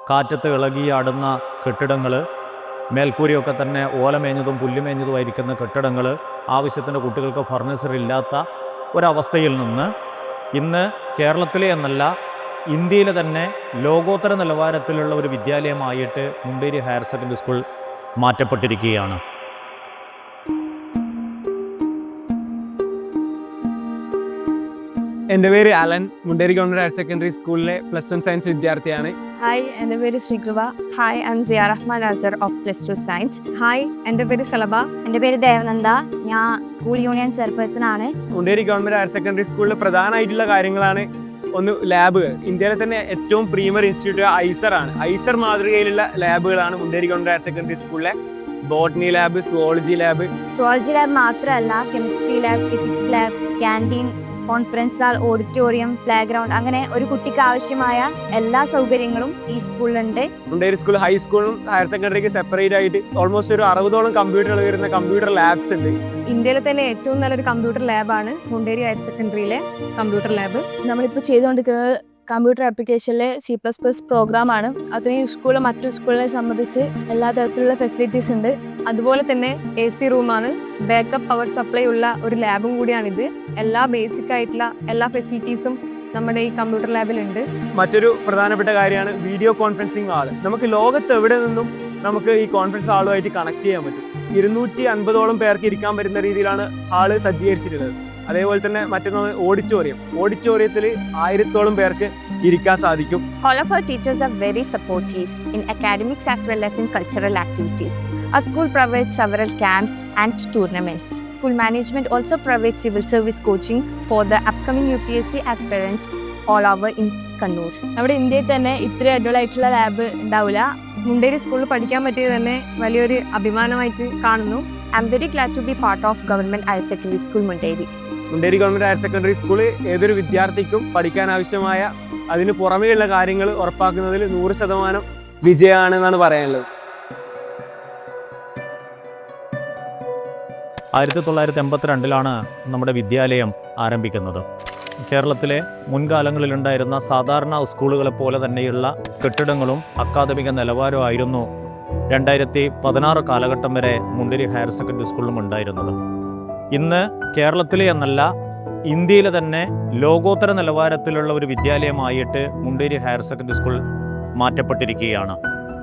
കാറ്റത്ത് ഇളകിയാടുന്ന കെട്ടിടങ്ങൾ, മേൽക്കൂരയൊക്കെ തന്നെ ഓലമേഞ്ഞതും പുല്ലുമേഞ്ഞതുമായിരിക്കുന്ന കെട്ടിടങ്ങൾ, ആവശ്യത്തിന് കുട്ടികൾക്ക് ഫർണിച്ചർ ഇല്ലാത്ത ഒരവസ്ഥയിൽ നിന്ന് ഇന്ന് കേരളത്തിലെ എന്നല്ല ഇന്ത്യയിലെ തന്നെ ലോകോത്തര നിലവാരത്തിലുള്ള ഒരു വിദ്യാലയമായിട്ട് മുണ്ടേരി ഹയർ സെക്കൻഡറി സ്കൂൾ മാറ്റപ്പെട്ടിരിക്കുകയാണ്. എൻ്റെ പേര് Alan, Munderi government higher secondary സ്കൂളിലെ +1 സയൻസ് വിദ്യാർത്ഥിയാണ്. ഹായ്, എൻ്റെ പേര് Sreekripa. Hi, I am Siya Rahman Azhar of +2 science. Hi, എൻ്റെ പേര് സലബ. എൻ്റെ പേര് ദേവനന്ദ. ഞാൻ സ്കൂൾ യൂണിയൻ ചെയർപേഴ്സൺ ആണ്. മുണ്ടേരി ഗവൺമെൻറ് ഹയർ സെക്കൻഡറി സ്കൂളിൽ പ്രധാനമായിട്ടുള്ള കാര്യങ്ങളാണ് ഒന്ന് ലാബ്. ഇന്ത്യയിലെ തന്നെ ഏറ്റവും പ്രീമിയർ ഇൻസ്റ്റിറ്റ്യൂട്ട് ഐസർ ആണ്. ഐസർ മാതൃകയിലുള്ള ലാബുകളാണ് മുണ്ടേരി ഗവൺമെൻറ് ഹയർ സെക്കൻഡറി സ്കൂളിലെ botany lab, zoology lab. Zoology lab മാത്രമല്ല, chemistry lab, physics lab, canteen, conference hall, auditorium, play ground, അങ്ങനെ ഒരു കുട്ടിക്ക് ആവശ്യമായ എല്ലാ സൗകര്യങ്ങളും ഈ സ്കൂളിലുണ്ട്. മുണ്ടേരി സ്കൂൾ ഹൈസ്കൂളും ഹയർ സെക്കൻഡറിക്ക് സെപ്പറേറ്റ് ആയിട്ട് ഓൾമോസ്റ്റ് ഒരു 60ഓളം കമ്പ്യൂട്ടറുകൾ വരുന്ന കമ്പ്യൂട്ടർ ലാബ്സ് ഉണ്ട്. ഇന്ത്യയിലെ തന്നെ ഏറ്റവും നല്ലൊരു കമ്പ്യൂട്ടർ ലാബാണ് മുണ്ടേരി ഹയർ സെക്കൻഡറിയിലെ കമ്പ്യൂട്ടർ ലാബ്. നമ്മളിപ്പോൾ ചെയ്തുകൊണ്ടിരിക്കുന്നത് കമ്പ്യൂട്ടർ ആപ്ലിക്കേഷനിലെ C++ പ്രോഗ്രാമാണ്. അതിന് ഈ സ്കൂളിൽ മറ്റൊരു സ്കൂളിനെ സംബന്ധിച്ച് എല്ലാ തരത്തിലുള്ള ഫെസിലിറ്റീസ് ഉണ്ട്. അതുപോലെ തന്നെ AC റൂമാണ്, ബാക്കപ്പ് പവർ സപ്ലൈ ഉള്ള ഒരു ലാബും കൂടിയാണിത്. എല്ലാ ബേസിക് ആയിട്ടുള്ള എല്ലാ ഫെസിലിറ്റീസും നമ്മുടെ ഈ കമ്പ്യൂട്ടർ ലാബിലുണ്ട്. മറ്റൊരു പ്രധാനപ്പെട്ട കാര്യമാണ് വീഡിയോ കോൺഫറൻസിങ് ഹാൾ. നമുക്ക് ലോകത്ത് എവിടെ നിന്നും നമുക്ക് ഈ കോൺഫറൻസ് ഹാളുമായിട്ട് കണക്ട് ചെയ്യാൻ പറ്റും. 250ഓളം പേർക്ക് ഇരിക്കാൻ പറ്റുന്ന രീതിയിലാണ് ഹാള് സജ്ജീകരിച്ചിട്ടുള്ളത്. അതേപോലെ തന്നെ മറ്റൊന്ന് ഓഡിറ്റോറിയത്തിൽ 1000ഓളം പേർക്ക് ഇരിക്കാൻ സാധിക്കും. All of our teachers are very supportive in academics as well as in cultural activities. Our school provides several camps and tournaments. School management also provides civil service coaching for the upcoming UPSC aspirants all over in Kannur. നമ്മുടെ ഇന്ത്യയിൽ തന്നെ ഇത്രയും അടിപൊളിയായിട്ടുള്ള lab ഉണ്ടാവില്ല. മുണ്ടേരി സ്കൂളിൽ പഠിക്കാൻ പറ്റിയത് തന്നെ വലിയൊരു അഭിമാനമായിട്ട് കാണുന്നു. I am very glad to be part of Government Higher Secondary School Munderi. Munderi government higher secondary school ഏതൊരു വിദ്യാർത്ഥിക്കും പഠിക്കാൻ ആവശ്യമായ അതിന് പുറമേയുള്ള കാര്യങ്ങൾ ഉറപ്പാക്കുന്നതിൽ 100% വിജയമാണെന്നാണ് പറയാനുള്ളത്. 1982 നമ്മുടെ വിദ്യാലയം ആരംഭിക്കുന്നത്. കേരളത്തിലെ മുൻകാലങ്ങളിലുണ്ടായിരുന്ന സാധാരണ സ്കൂളുകളെ പോലെ തന്നെയുള്ള കെട്ടിടങ്ങളും അക്കാദമിക നിലവാരമായിരുന്നു 2016 കാലഘട്ടം വരെ മുണ്ടേരി ഹയർ സെക്കൻഡറി സ്കൂളിലും ഉണ്ടായിരുന്നത്. ഇന്ന് കേരളത്തിലെ എന്നല്ല ഇന്ത്യയിലെ തന്നെ ലോകോത്തര നിലവാരത്തിലുള്ള ഒരു വിദ്യാലയമായിട്ട് മുണ്ടേരി ഹയർ സെക്കൻഡറി സ്കൂൾ മാറ്റപ്പെട്ടിരിക്കുകയാണ്.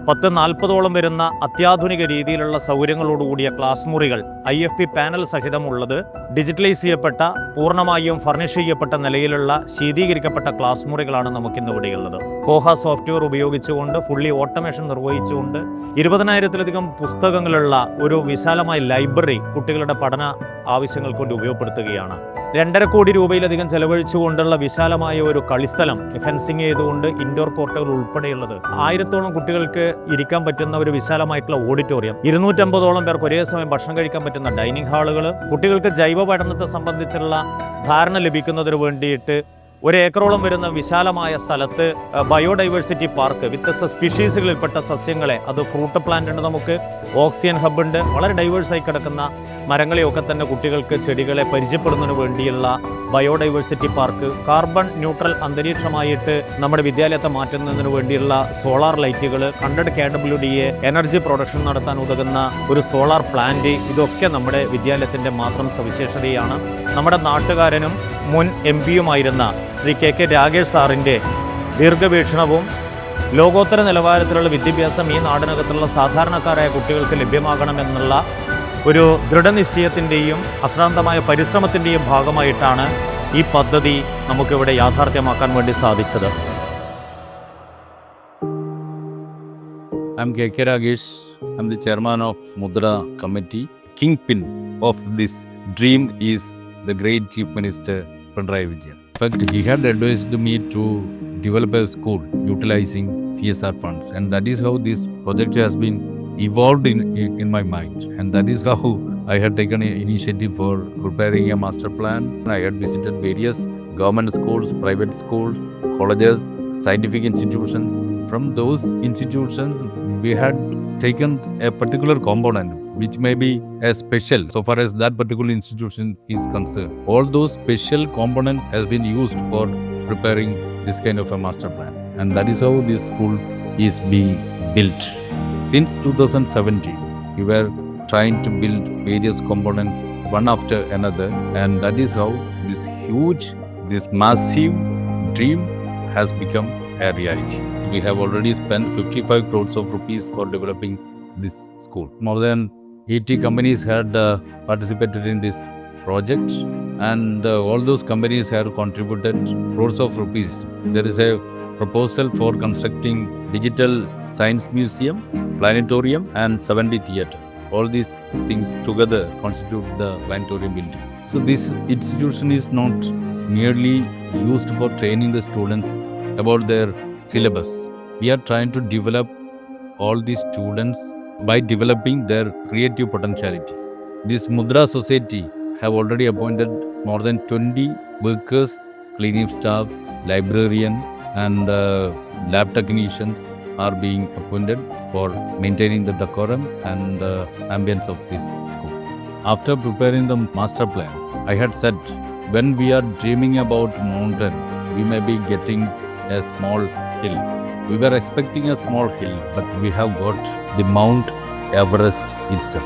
40-40ഓളം വരുന്ന അത്യാധുനിക രീതിയിലുള്ള സൗകര്യങ്ങളോടുകൂടിയ ക്ലാസ് മുറികൾ, IFP പാനൽ സഹിതമുള്ളത്, ഡിജിറ്റലൈസ് ചെയ്യപ്പെട്ട പൂർണ്ണമായും ഫർണിഷ് ചെയ്യപ്പെട്ട നിലയിലുള്ള ശീതീകരിക്കപ്പെട്ട ക്ലാസ് മുറികളാണ് നമുക്കിന്ന് ഇവിടെയുള്ളത്. കോഹ സോഫ്റ്റ്വെയർ ഉപയോഗിച്ചുകൊണ്ട് ഫുള്ളി ഓട്ടോമേഷൻ നിർവഹിച്ചുകൊണ്ട് 20,000-ലധികം പുസ്തകങ്ങളുള്ള ഒരു വിശാലമായ ലൈബ്രറി കുട്ടികളുടെ പഠന ആവശ്യങ്ങൾക്ക് വേണ്ടി ഉപയോഗപ്പെടുത്തുകയാണ്. 2.5 കോടി രൂപയിലധികം ചെലവഴിച്ചുകൊണ്ടുള്ള വിശാലമായ ഒരു കളിസ്ഥലം, ഫെൻസിങ് ചെയ്തുകൊണ്ട് ഇൻഡോർ കോർട്ടുകൾ ഉൾപ്പെടെയുള്ളത്, 1000ഓളം കുട്ടികൾക്ക് ഇരിക്കാൻ പറ്റുന്ന ഒരു വിശാലമായിട്ടുള്ള ഓഡിറ്റോറിയം, 250ഓളം പേർക്ക് ഒരേ സമയം ഭക്ഷണം കഴിക്കാൻ പറ്റുന്ന ഡൈനിങ് ഹാളുകൾ, കുട്ടികൾക്ക് ജൈവ പഠനത്തെ സംബന്ധിച്ചുള്ള ധാരണ ലഭിക്കുന്നതിന് വേണ്ടിയിട്ട് 1 ഏക്കറോളം വരുന്ന വിശാലമായ സ്ഥലത്ത് ബയോഡൈവേഴ്സിറ്റി പാർക്ക്, വ്യത്യസ്ത സ്പീഷീസുകളിൽപ്പെട്ട സസ്യങ്ങളെ, അത് ഫ്രൂട്ട് പ്ലാന്റ് ഉണ്ട്, നമുക്ക് ഓക്സിജൻ ഹബ്ബ് ഉണ്ട്, വളരെ ഡൈവേഴ്സായി കിടക്കുന്ന മരങ്ങളെയൊക്കെ തന്നെ കുട്ടികൾക്ക് ചെടികളെ പരിചയപ്പെടുന്നതിന് വേണ്ടിയുള്ള ബയോഡൈവേഴ്സിറ്റി പാർക്ക്, കാർബൺ ന്യൂട്രൽ അന്തരീക്ഷമായിട്ട് നമ്മുടെ വിദ്യാലയത്തെ മാറ്റുന്നതിന് വേണ്ടിയുള്ള സോളാർ ലൈറ്റുകൾ, 100 kWA എനർജി പ്രൊഡക്ഷൻ നടത്താൻ ഉതകുന്ന ഒരു സോളാർ പ്ലാന്റ്, ഇതൊക്കെ നമ്മുടെ വിദ്യാലയത്തിൻ്റെ മാത്രം സവിശേഷതയാണ്. നമ്മുടെ നാട്ടുകാരനും മുൻ MP-യുമായിരുന്ന ശ്രീ KK രാഗേഷ് സാറിൻ്റെ ദീർഘവീക്ഷണവും ലോകോത്തര നിലവാരത്തിലുള്ള വിദ്യാഭ്യാസം ഈ നാടിനകത്തുള്ള സാധാരണക്കാരായ കുട്ടികൾക്ക് ലഭ്യമാകണമെന്നുള്ള ഒരു ദൃഢനിശ്ചയത്തിൻ്റെയും അശ്രാന്തമായ പരിശ്രമത്തിൻ്റെയും ഭാഗമായിട്ടാണ് ഈ പദ്ധതി നമുക്കിവിടെ യാഥാർത്ഥ്യമാക്കാൻ വേണ്ടി സാധിച്ചത്. I'm KK Ragesh. I'm the chairman of Mudra Committee. Kingpin of this dream is the great Chief Minister Pinarayi Vijayan. In fact, he had advised me to develop a school utilizing CSR funds, and that is how this project has been evolved in my mind, and that is how I had taken an initiative for preparing a master plan. I had visited various government schools, private schools, colleges, scientific institutions. From those institutions, we had taken a particular component which may be a special so far as that particular institution is concerned. All those special components has been used for preparing this kind of a master plan, and that is how this school is being built. Since 2017, we were trying to build various components one after another, and that is how this massive dream has become a reality. We have already spent 55 crores of rupees for developing this school. More than 80 companies had participated in this project, and all those companies have contributed crores of rupees. There is a proposal for constructing digital science museum, planetarium, and 7D theatre. All these things together constitute the planetarium building. So this institution is not merely used for training the students about their syllabus. We are trying to develop all these students by developing their creative potentialities. This Mudra Society have already appointed more than 20 workers, cleaning staffs, librarian, and lab technicians are being appointed for maintaining the decorum and ambience of this school. After preparing the master plan, I had said, when we are dreaming about mountain, we may be getting a small hill. We were expecting a small hill, but we have got the Mount Everest itself.